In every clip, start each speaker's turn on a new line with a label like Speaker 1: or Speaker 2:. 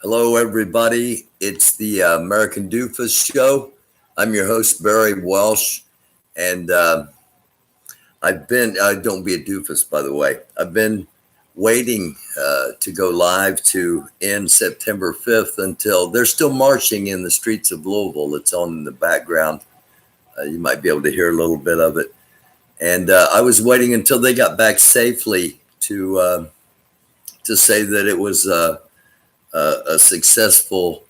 Speaker 1: Hello, everybody. It's the American Doofus Show. I'm your host, Barry Welsh, and don't be a doofus, by the way. I've been waiting to go live to end September 5th until they're still marching in the streets of Louisville. It's on in the background. You might be able to hear a little bit of it. And I was waiting until they got back safely to say that it was a successful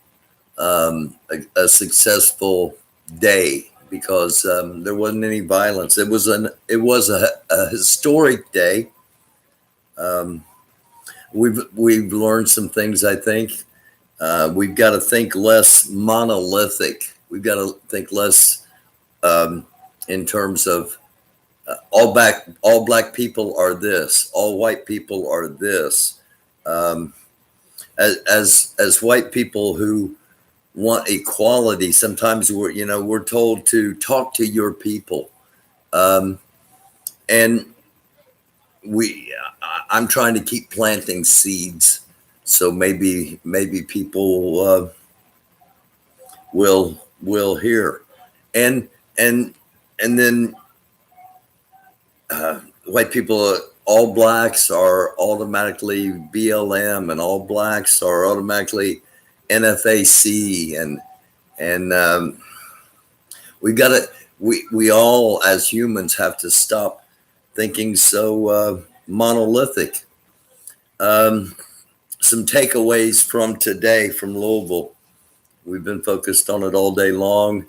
Speaker 1: a successful day because there wasn't any violence. It was a historic day. We've learned some things. I think we've got to think less monolithic. We've got to think less in terms of all black people are this, all white people are this. As white people who want equality, sometimes we're told to talk to your people, and I'm trying to keep planting seeds, so maybe people will hear, and then white people. All blacks are automatically BLM, and all blacks are automatically NFAC, and we all as humans have to stop thinking so monolithic. Some takeaways from today from Louisville. We've been focused on it all day long,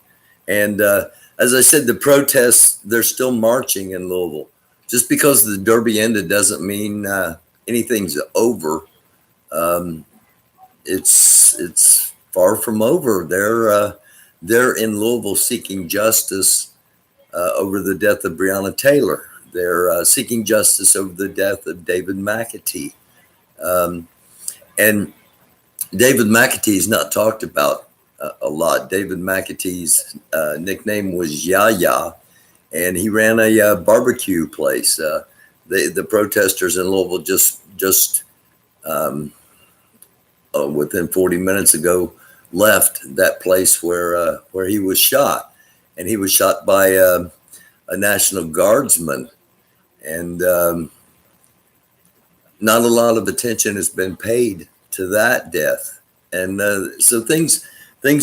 Speaker 1: and as I said, the protests, they're still marching in Louisville. Just because the Derby ended doesn't mean anything's over. It's far from over. They're in Louisville seeking justice over the death of Breonna Taylor. They're seeking justice over the death of David Macatee. And David Macatee is not talked about a lot. David Macatee's nickname was Yaya, and he ran a barbecue place. The protesters in Louisville just within 40 minutes ago left that place where he was shot, and he was shot by a National Guardsman, and not a lot of attention has been paid to that death, and so things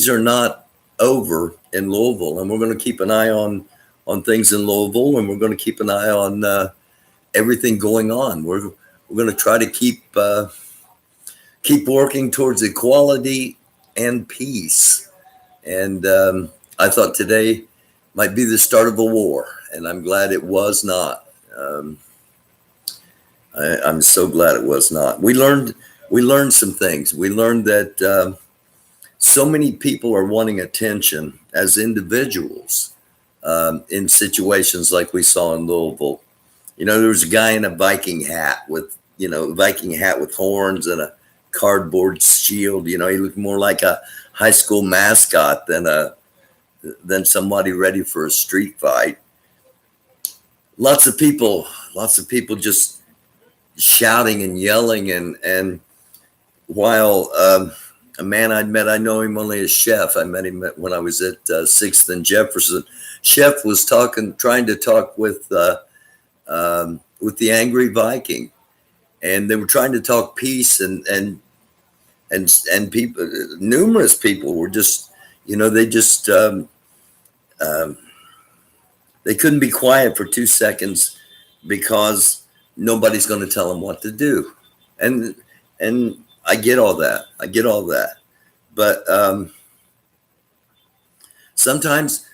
Speaker 1: are not over in Louisville, and we're going to keep an eye on things in Louisville, and we're going to keep an eye on everything going on. We're going to try to keep working towards equality and peace. And I thought today might be the start of a war, and I'm glad it was not. I'm so glad it was not. We learned some things. We learned that so many people are wanting attention as individuals. In situations like we saw in Louisville. There was a guy in a Viking hat with horns and a cardboard shield. He looked more like a high school mascot than somebody ready for a street fight. Lots of people just shouting and yelling, and while a man I'd met, I know him only as Chef. I met him when I was at 6th and Jefferson. Chef was trying to talk with the angry Viking, and they were trying to talk peace, and people, numerous people were just, they couldn't be quiet for 2 seconds because nobody's going to tell them what to do, and I get all that, but sometimes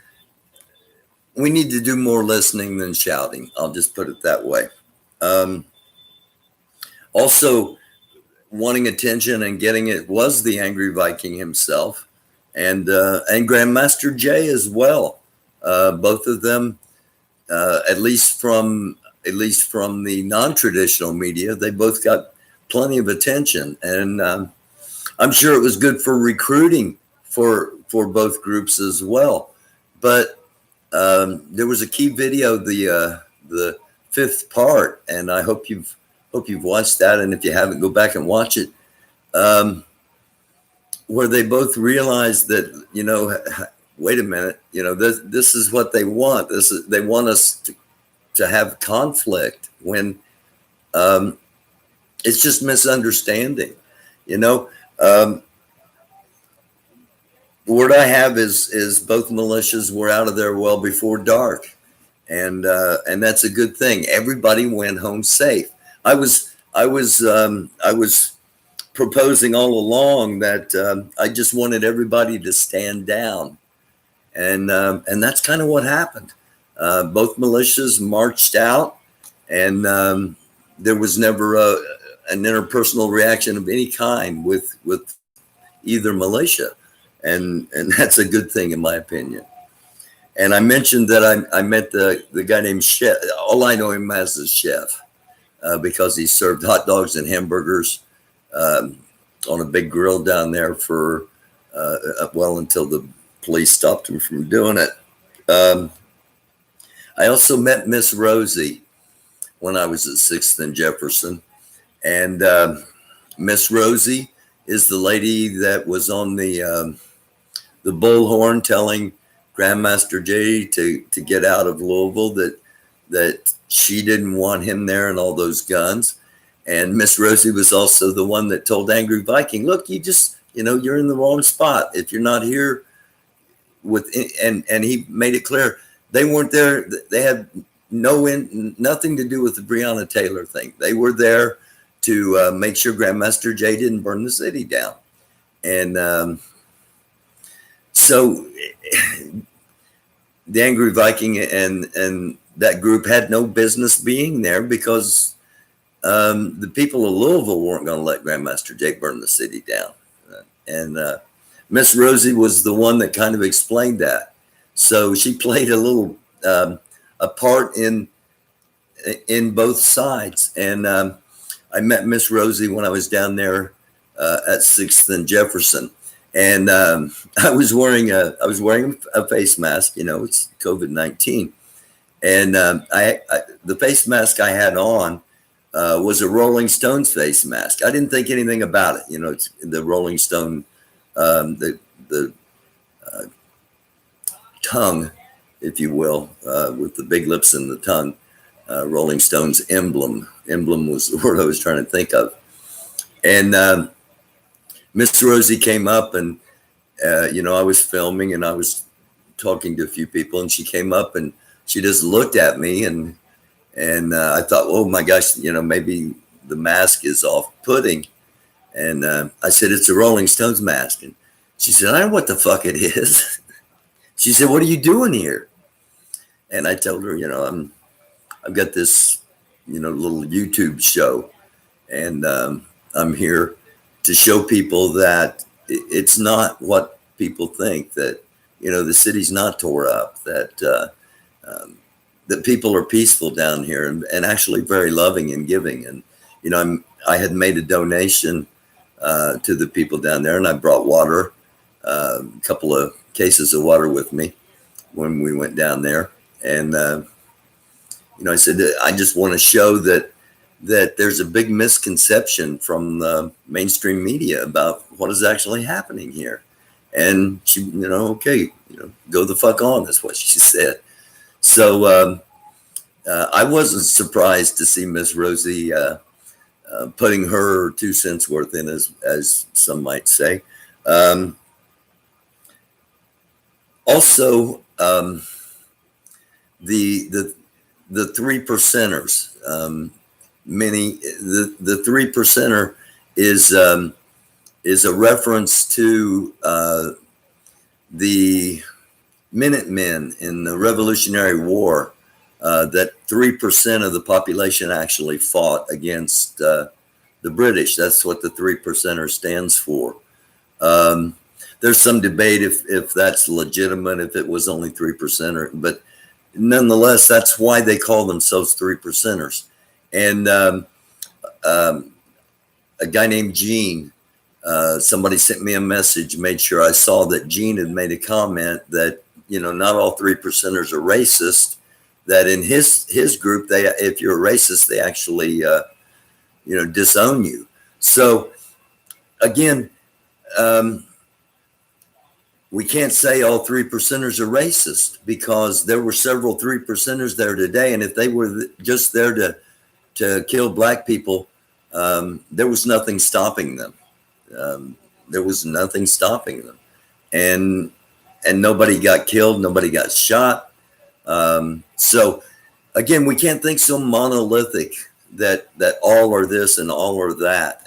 Speaker 1: we need to do more listening than shouting. I'll just put it that way. Also, wanting attention and getting it was the angry Viking himself, and Grandmaster Jay as well. Both of them, at least from the non-traditional media, they both got plenty of attention, and I'm sure it was good for recruiting for both groups as well. But there was a key video, the fifth part, and I hope you've watched that. And if you haven't, go back and watch it. where they both realized that, wait a minute, this is what they want. They want us to have conflict when it's just misunderstanding. The word I have is both militias were out of there well before dark, and that's a good thing. Everybody went home safe. I was proposing all along that I just wanted everybody to stand down, and that's kind of what happened. Both militias marched out, and there was never an interpersonal reaction of any kind with either militia, and that's a good thing in my opinion. And I mentioned that I met the guy named Chef. All I know him as is Chef, because he served hot dogs and hamburgers on a big grill down there for until the police stopped him from doing it. I also met Miss Rosie when I was at 6th and Jefferson, and Miss Rosie is the lady that was on the bullhorn telling Grandmaster J to get out of Louisville, that she didn't want him there and all those guns. And Miss Rosie was also the one that told Angry Viking, look, you're in the wrong spot. If you're not here and he made it clear they weren't there. They had nothing to do with the Breonna Taylor thing. They were there to make sure Grandmaster J didn't burn the city down. And so the Angry Viking and that group had no business being there, because the people of Louisville weren't going to let Grandmaster J burn the city down. And Miss Rosie was the one that kind of explained that. So she played a little a part in both sides. And I met Miss Rosie when I was down there at 6th and Jefferson. And I was wearing a face mask. It's COVID-19, and the face mask I had on was a Rolling Stones face mask. I didn't think anything about it. It's the Rolling Stone, the tongue, if you will, with the big lips and the tongue. Rolling Stones emblem was the word I was trying to think of, and. Miss Rosie came up, and I was filming and I was talking to a few people, and she came up and she just looked at me, and I thought, oh my gosh, maybe the mask is off-putting, and I said, it's a Rolling Stones mask, and she said, I know what the fuck it is. She said, what are you doing here? And I told her, I've got this little YouTube show, and I'm here to show people that it's not what people think, that, the city's not tore up, that people are peaceful down here and actually very loving and giving. And, I had made a donation to the people down there, and I brought water, a couple of cases of water with me when we went down there. And, I said, I just want to show that there's a big misconception from the mainstream media about what is actually happening here. And she, okay, go the fuck on, is what she said. So I wasn't surprised to see Miss Rosie putting her 2 cents worth in, as some might say. Also, the three percenters. The three percenter is a reference to the Minutemen in the Revolutionary War. That 3% of the population actually fought against the British. That's what the 3% stands for. There's some debate if that's legitimate, if it was only 3%, but nonetheless, that's why they call themselves 3%. And a guy named Gene, somebody sent me a message, made sure I saw that Gene had made a comment that, not all 3%ers are racist, that in his group, if you're a racist, they actually, disown you. So again, we can't say all 3%ers are racist, because there were several 3%ers there today. And if they were just there to kill black people, there was nothing stopping them. There was nothing stopping them. And nobody got killed. Nobody got shot. So again, we can't think so monolithic that all are this and all are that.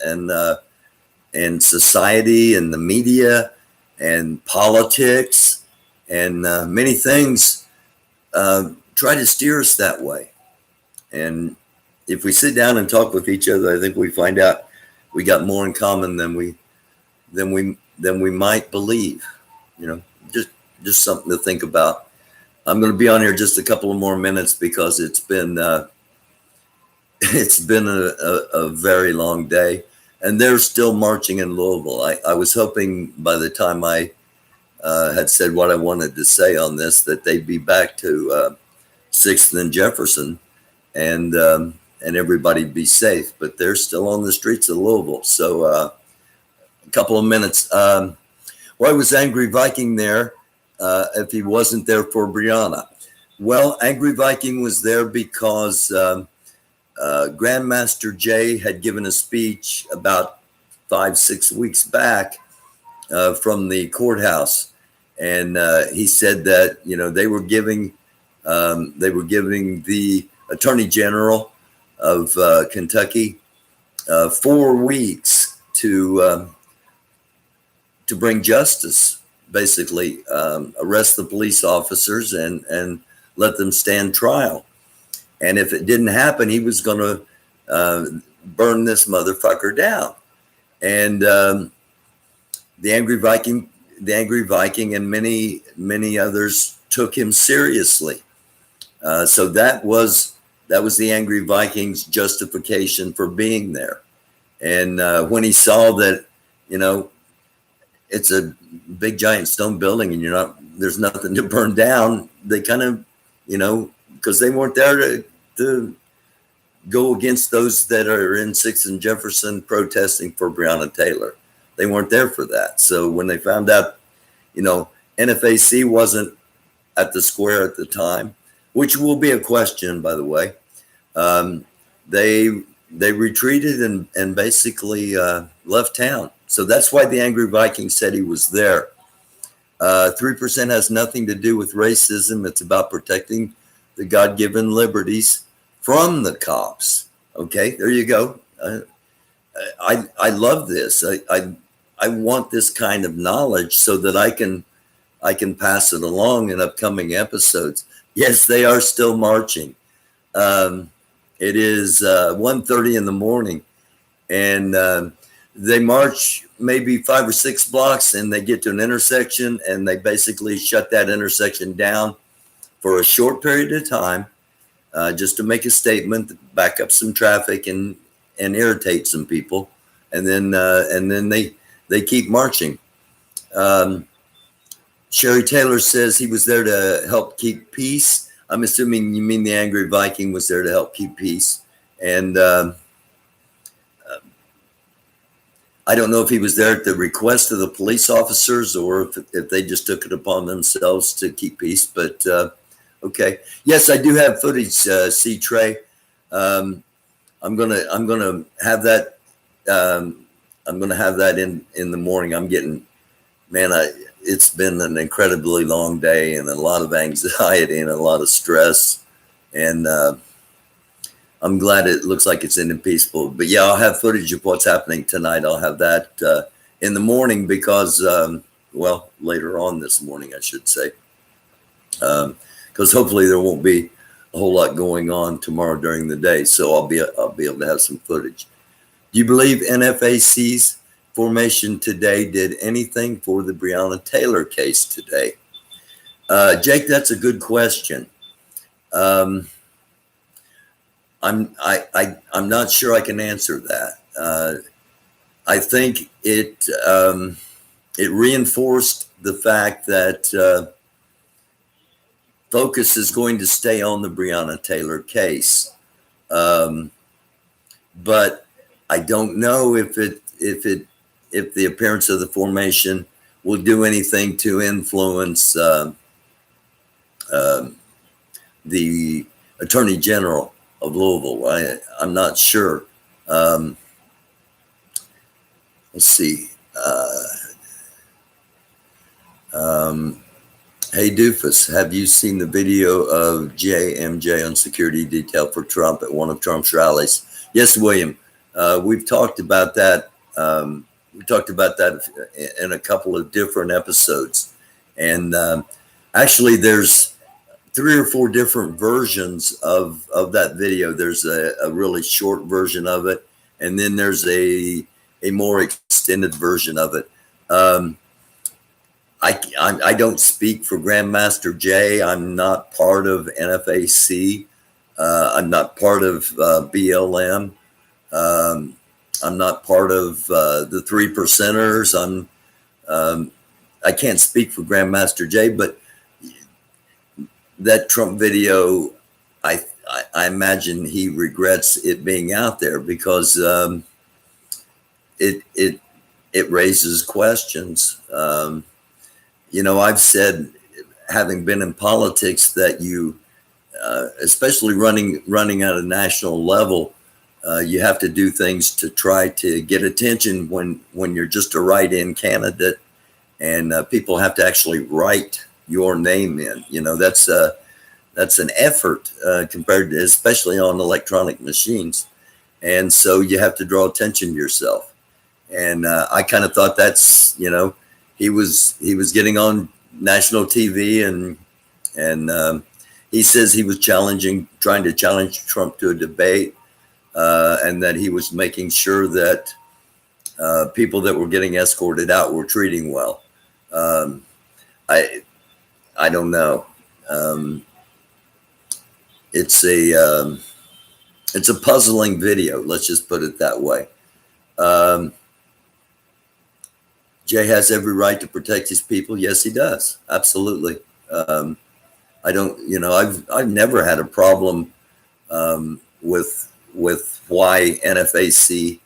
Speaker 1: And society and the media and politics and many things try to steer us that way. And if we sit down and talk with each other, I think we find out we got more in common than we might believe. You know, just something to think about. I'm going to be on here just a couple of more minutes because it's been a very long day, and they're still marching in Louisville. I was hoping by the time I had said what I wanted to say on this, that they'd be back to 6th and Jefferson, and everybody'd be safe. But they're still on the streets of Louisville. So a couple of minutes. Why was Angry Viking there if he wasn't there for Breonna? Well, Angry Viking was there because Grandmaster Jay had given a speech about 5-6 weeks back from the courthouse, and he said that they were giving the Attorney General of Kentucky 4 weeks to bring justice, basically arrest the police officers and let them stand trial. And if it didn't happen, he was going to burn this motherfucker down. And the Angry Viking and many others took him seriously. So that was the Angry Viking's justification for being there. And when he saw that, it's a big giant stone building and there's nothing to burn down, they kind of, because they weren't there to go against those that are in 6th and Jefferson protesting for Breonna Taylor. They weren't there for that. So when they found out, NFAC wasn't at the square at the time, which will be a question, by the way, they retreated and basically left town. So that's why the Angry Viking said he was there. 3% has nothing to do with racism. It's about protecting the God-given liberties from the cops. Okay, there you go. I love this. I want this kind of knowledge so that I can pass it along in upcoming episodes. Yes, they are still marching. It is 1:30 in the morning, and they march maybe 5 or 6 blocks, and they get to an intersection, and they basically shut that intersection down for a short period of time, just to make a statement, back up some traffic, and irritate some people, and then they keep marching. Sherry Taylor says he was there to help keep peace. I'm assuming you mean the Angry Viking was there to help keep peace. And I don't know if he was there at the request of the police officers or if they just took it upon themselves to keep peace. But okay, yes, I do have footage. C. Trey, I'm gonna have that. I'm gonna have that in the morning. I'm getting, man, it's been an incredibly long day and a lot of anxiety and a lot of stress, and I'm glad it looks like it's ending peaceful. But yeah, I'll have footage of what's happening tonight. I'll have that in the morning because, later on this morning, I should say, because hopefully there won't be a whole lot going on tomorrow during the day. So I'll be able to have some footage. Do you believe NFAC's formation today did anything for the Breonna Taylor case today? Jake, that's a good question. I'm not sure I can answer that. I think it reinforced the fact that focus is going to stay on the Breonna Taylor case, but I don't know if the appearance of the formation will do anything to influence the Attorney General of Louisville. I'm not sure. Let's see. Hey Doofus, have you seen the video of JMJ on security detail for Trump at one of Trump's rallies? Yes, William. We've talked about that. We talked about that in a couple of different episodes. And actually, there's 3 or 4 different versions of that video. There's a really short version of it, and then there's a more extended version of it. I don't speak for Grandmaster Jay. I'm not part of NFAC. I'm not part of BLM. I'm not part of the 3 Percenters. I can't speak for Grandmaster Jay, but that Trump video, I imagine he regrets it being out there because it raises questions. I've said, having been in politics, that you, especially running at a national level, you have to do things to try to get attention when you're just a write-in candidate, and people have to actually write your name in. That's an effort compared to, especially on electronic machines, and so you have to draw attention to yourself. And I kind of thought that's he was getting on national TV, and he says he was trying to challenge Trump to a debate, and that he was making sure that people that were getting escorted out were treating well. I don't know. It's a puzzling video. Let's just put it that way. Jay has every right to protect his people. Yes, he does. Absolutely. I don't, I've never had a problem with why NFAC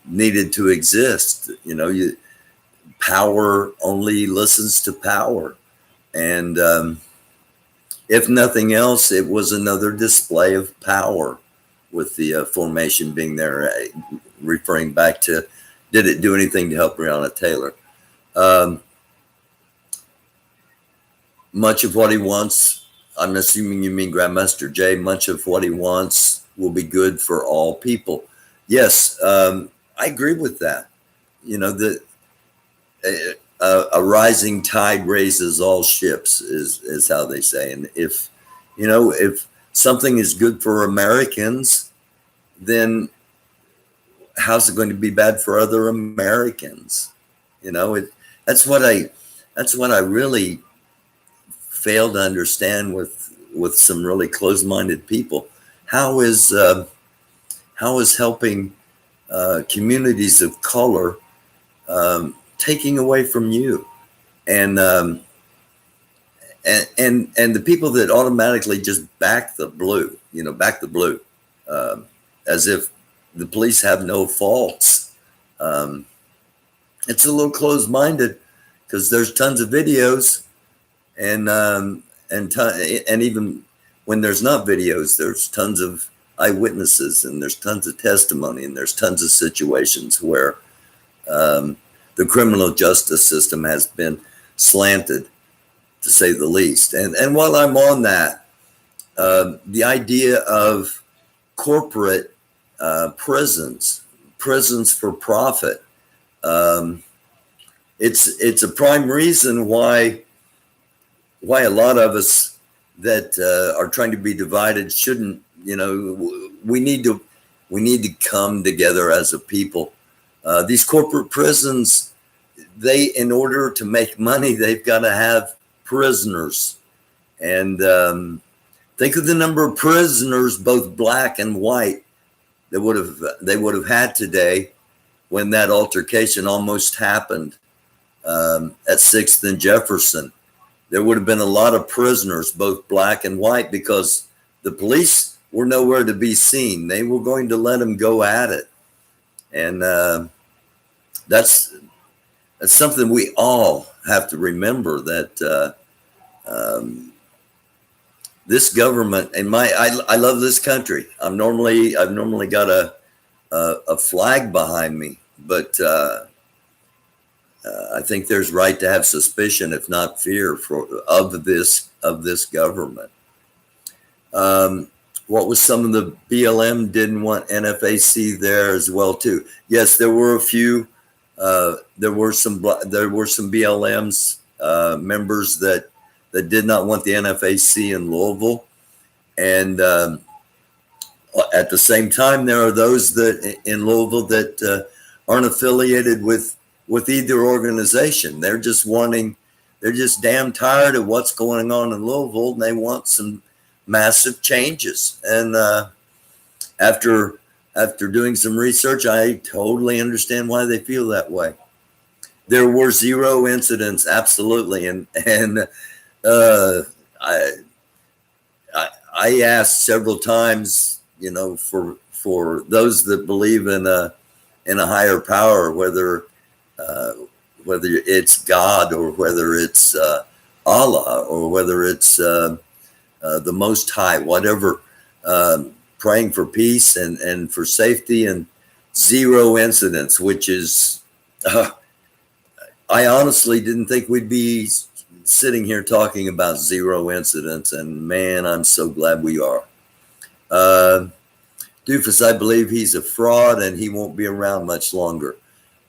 Speaker 1: needed to exist. Power only listens to power. And if nothing else, it was another display of power with the formation being there, referring back to, did it do anything to help Breonna Taylor? Much of what he wants, I'm assuming you mean Grandmaster Jay, much of what he wants will be good for all people. Yes, I agree with that. A rising tide raises all ships is how they say. And if something is good for Americans, then how's it going to be bad for other Americans? That's what I really fail to understand with some really closed-minded people. How is helping communities of color taking away from you? And the people that automatically just back the blue, as if the police have no faults. It's a little closed-minded because there's tons of videos, and even when there's not videos, there's tons of eyewitnesses, and there's tons of testimony, and there's tons of situations where the criminal justice system has been slanted, to say the least. And while I'm on that, the idea of corporate prisons for profit, it's a prime reason why a lot of us that are trying to be divided shouldn't. We need to come together as a people. These corporate prisons, in order to make money, they've got to have prisoners. And think of the number of prisoners, both black and white, they would have had today when that altercation almost happened at 6th and Jefferson. There would have been a lot of prisoners, both black and white, because the police were nowhere to be seen. They were going to let them go at it. And that's It's something we all have to remember, that this government, and I love this country. I've normally got a flag behind me, but I think there's right to have suspicion, if not fear, of this government. What was some of the BLM didn't want NFAC there as well too? Yes, there were a few. There were some BLM's members that did not want the NFAC in Louisville, and at the same time, there are those that in Louisville that aren't affiliated with either organization. They're just damn tired of what's going on in Louisville, and they want some massive changes. And after doing some research, I totally understand why they feel that way. There were 0 incidents, absolutely, and I asked several times, for those that believe in a higher power, whether it's God, or whether it's Allah, or whether it's the Most High, whatever, praying for peace and for safety, and 0 incidents, which is, I honestly didn't think we'd be sitting here talking about 0 incidents, and man, I'm so glad we are. Doofus, I believe he's a fraud and he won't be around much longer.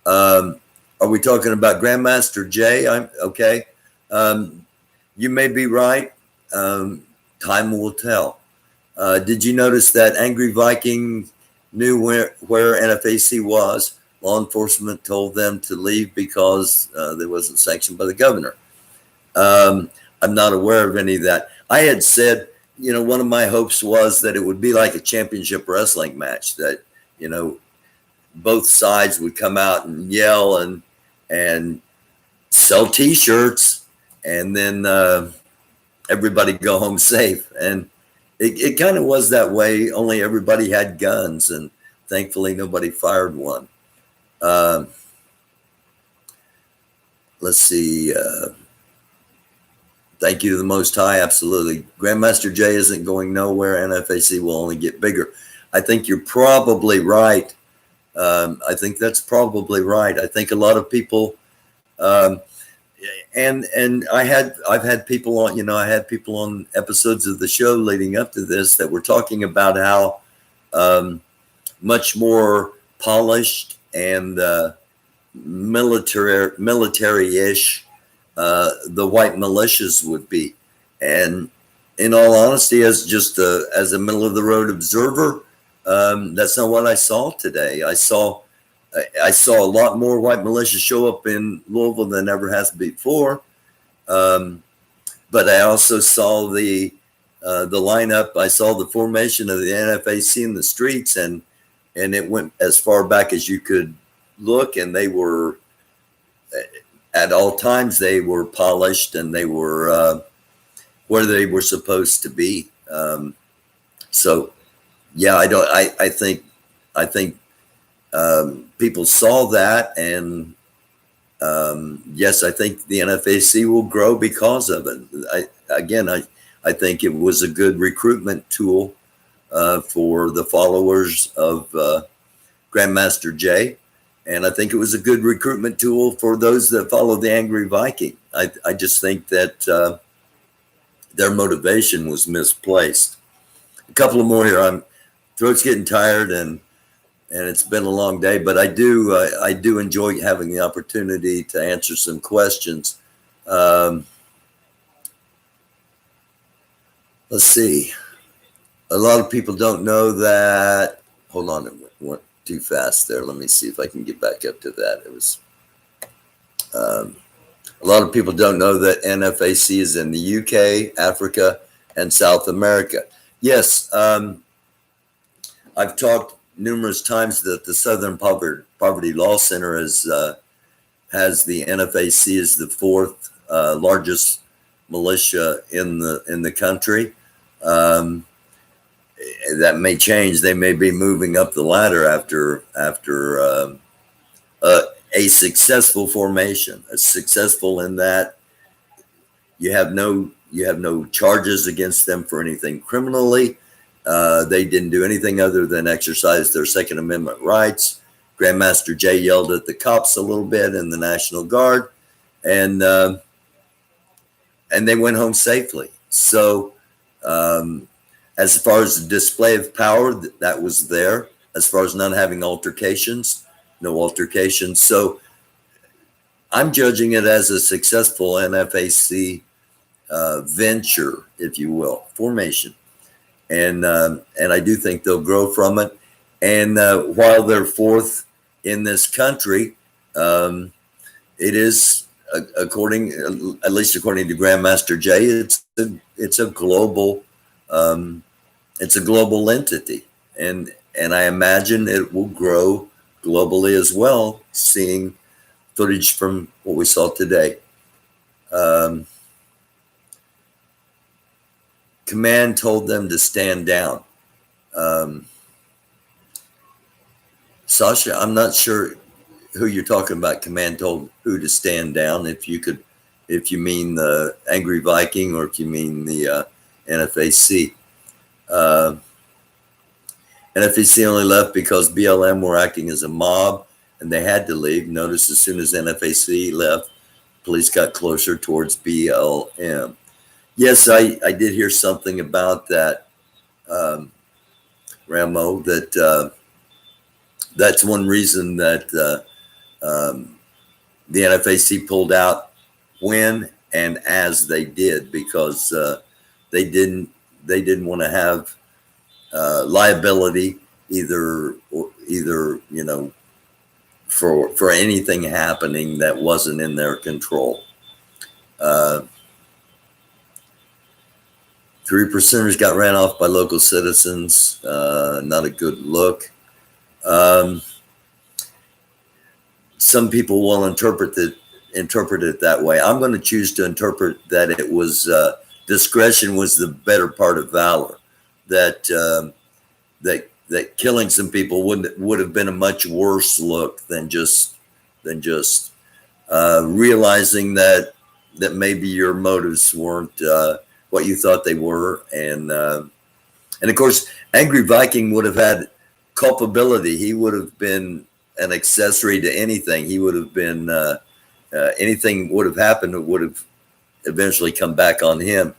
Speaker 1: Are we talking about Grandmaster Jay? Okay. You may be right. Time will tell. Did you notice that Angry Viking knew where NFAC was? Law enforcement told them to leave because they wasn't sanctioned by the governor. I'm not aware of any of that. I had said, one of my hopes was that it would be like a championship wrestling match, that, both sides would come out and yell and sell T-shirts, and then everybody go home safe. And it kind of was that way, only everybody had guns, and thankfully nobody fired one. Let's see. Thank you to the Most High. Absolutely. Grandmaster Jay isn't going nowhere. NFAC will only get bigger. I think you're probably right. I think that's probably right. I think a lot of people, and I've had people on, I had people on episodes of the show leading up to this that were talking about how much more polished and military-ish the white militias would be. And in all honesty, as a middle of the road observer, that's not what I saw today. I saw a lot more white militias show up in Louisville than ever has before. But I also saw the lineup. I saw the formation of the NFAC in the streets, and it went as far back as you could look, and they were, at all times, they were polished, and they were where they were supposed to be. So, yeah, I think people saw that, and yes, I think the NFAC will grow because of it. I think it was a good recruitment tool for the followers of Grandmaster Jay. And I think it was a good recruitment tool for those that follow the Angry Viking. I just think that their motivation was misplaced. A couple of more here. Throat's getting tired, and it's been a long day, but I do enjoy having the opportunity to answer some questions. Let's see. A lot of people don't know that. Hold on, it went too fast there. Let me see if I can get back up to that. It was a lot of people don't know that NFAC is in the UK, Africa, and South America. Yes, I've talked numerous times that the Southern Poverty Law Center has the NFAC as the 4th largest militia in the country. That may change. They may be moving up the ladder after 8 a successful formation, a successful in that you have no charges against them for anything criminally. They didn't do anything other than exercise their Second Amendment rights. Grandmaster Jay yelled at the cops a little bit in the National Guard, and they went home safely. So as far as the display of power, that was there. As far as not having altercations, no altercations. So I'm judging it as a successful NFAC venture, if you will, formation. And I do think they'll grow from it. And while they're fourth in this country, it is at least according to Grandmaster Jay, it's a global entity, and I imagine it will grow globally as well. Seeing footage from what we saw today. Command told them to stand down. Sasha, I'm not sure who you're talking about. Command told who to stand down. If you mean the Angry Viking or if you mean the NFAC. NFAC only left because BLM were acting as a mob and they had to leave. Notice as soon as NFAC left, police got closer towards BLM. Yes, I did hear something about that, Ramo, that that's one reason that the NFAC pulled out when and as they did, because they didn't want to have liability either for anything happening that wasn't in their control. 3%ers got ran off by local citizens. Not a good look. Some people will interpret it that way. I'm going to choose to interpret that it was discretion was the better part of valor. That killing some people would have been a much worse look than just realizing that maybe your motives weren't what you thought they were, and of course, Angry Viking would have had culpability. He would have been an accessory to anything. He would have been anything would have happened. It would have eventually come back on him,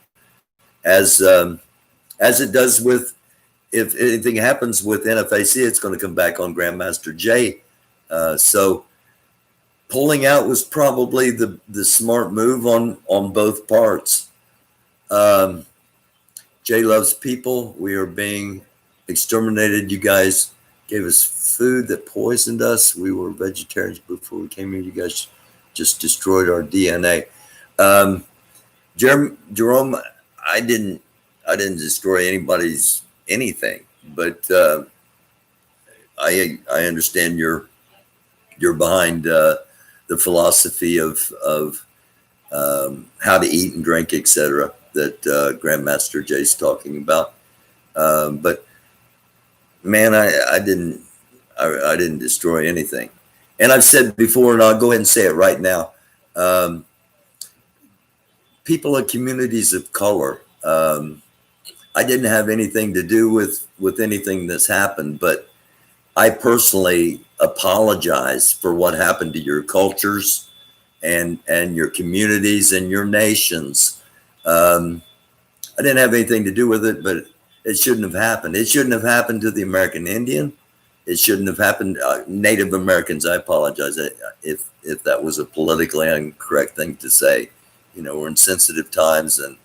Speaker 1: as it does with. If anything happens with NFAC, it's going to come back on Grandmaster Jay. So pulling out was probably the smart move on both parts. Jay loves people. We are being exterminated. You guys gave us food that poisoned us. We were vegetarians before we came here. You guys just destroyed our DNA. Jerome, I didn't destroy anybody's anything, but I understand you're behind the philosophy of how to eat and drink, etc. that Grandmaster Jay's talking about. But man, I didn't destroy anything. And I've said before, and I'll go ahead and say it right now. People of communities of color, I didn't have anything to do with anything that's happened, but I personally apologize for what happened to your cultures and your communities and your nations. I didn't have anything to do with it, but it shouldn't have happened. It shouldn't have happened to the American Indian. It shouldn't have happened. Native Americans, I apologize if that was a politically incorrect thing to say. We're in sensitive times, and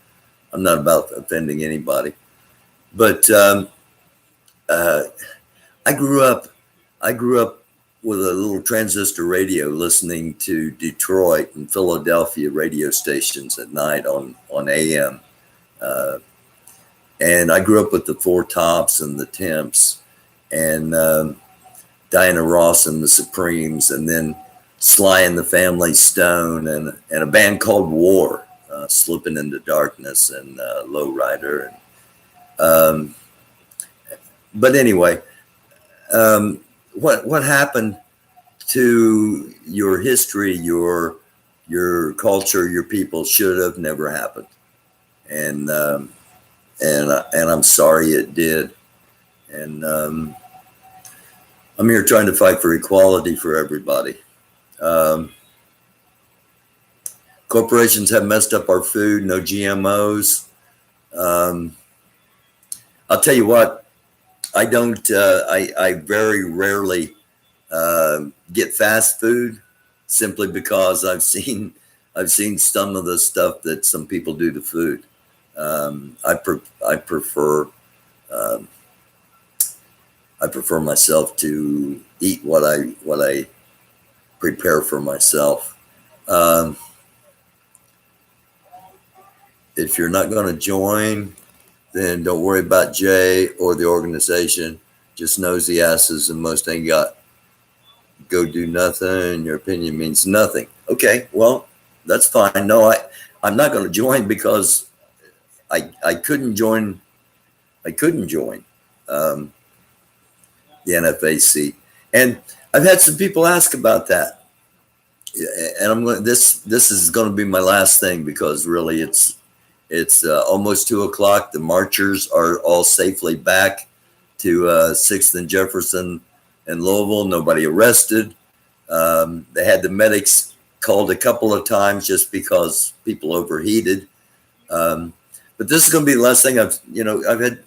Speaker 1: I'm not about offending anybody. But I grew up with a little transistor radio, listening to Detroit and Philadelphia radio stations at night on AM. And I grew up with the Four Tops and the Temps, and Diana Ross and the Supremes, and then Sly and the Family Stone, and a band called War, Slipping into Darkness, and Lowrider. But anyway, what happened to your history, your culture, your people should have never happened. And I'm sorry it did. And I'm here trying to fight for equality for everybody. Corporations have messed up our food. No GMOs. I'll tell you what. I don't. I very rarely get fast food, simply because I've seen some of the stuff that some people do to food. I prefer myself to eat what I prepare for myself. If you're not going to join, then don't worry about Jay or the organization. Just nosy asses, and most ain't got. Go do nothing. Your opinion means nothing. Okay, well, that's fine. No, I'm not going to join because I couldn't join. I couldn't join the NFAC, and I've had some people ask about that, and I'm going. This is going to be my last thing, because really it's almost 2:00. The marchers are all safely back to 6th and Jefferson and Louisville. Nobody arrested. They had the medics called a couple of times just because people overheated. But this is going to be the last thing. I've had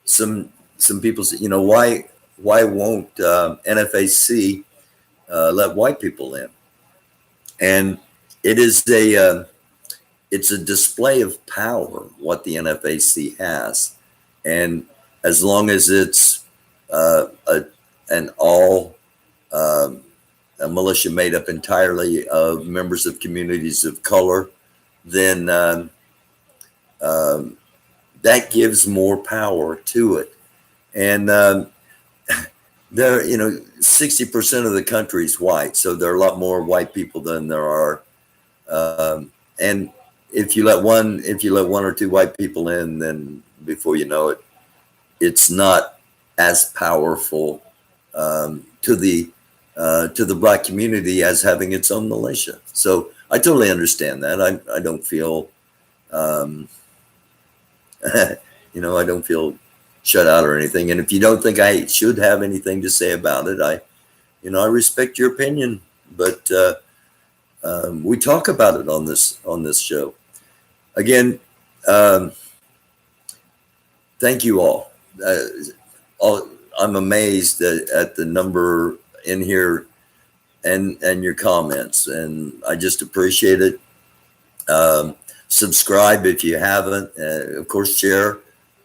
Speaker 1: some people say, why won't NFAC let white people in? And it is it's a display of power, what the NFAC has. And as long as it's a militia made up entirely of members of communities of color, then that gives more power to it. And there, 60% of the country is white, so there are a lot more white people than there are. And if you let one or two white people in, then before you know it, it's not as powerful to the black community as having its own militia. So I totally understand that. I don't feel, I don't feel shut out or anything. And if you don't think I should have anything to say about it, I respect your opinion. But we talk about it on this show. Again, thank you all. I'm amazed at the number in here and your comments, and I just appreciate it. Subscribe if you haven't. Of course, share.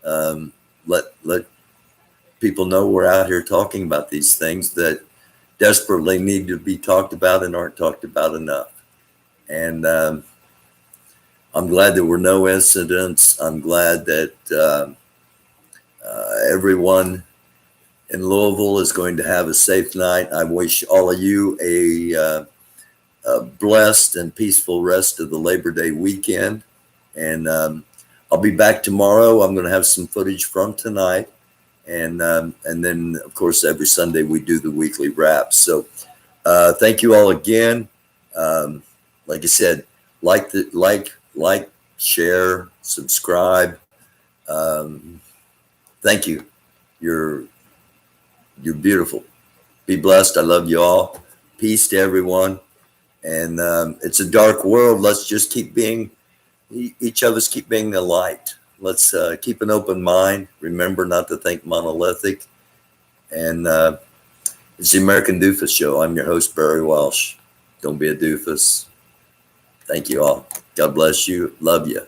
Speaker 1: Let people know we're out here talking about these things that desperately need to be talked about and aren't talked about enough. And I'm glad there were no incidents. I'm glad that everyone in Louisville is going to have a safe night. I wish all of you a blessed and peaceful rest of the Labor Day weekend. And I'll be back tomorrow. I'm going to have some footage from tonight. And then, of course, every Sunday we do the weekly wraps. So thank you all again. Like I said, like, share, subscribe. Thank you. You're beautiful. Be blessed. I love you all. Peace to everyone. And it's a dark world. Let's just keep being, each of us keep being a light. Let's keep an open mind. Remember not to think monolithic. And it's the American Doofus Show. I'm your host, Barry Walsh. Don't be a doofus. Thank you all. God bless you. Love you.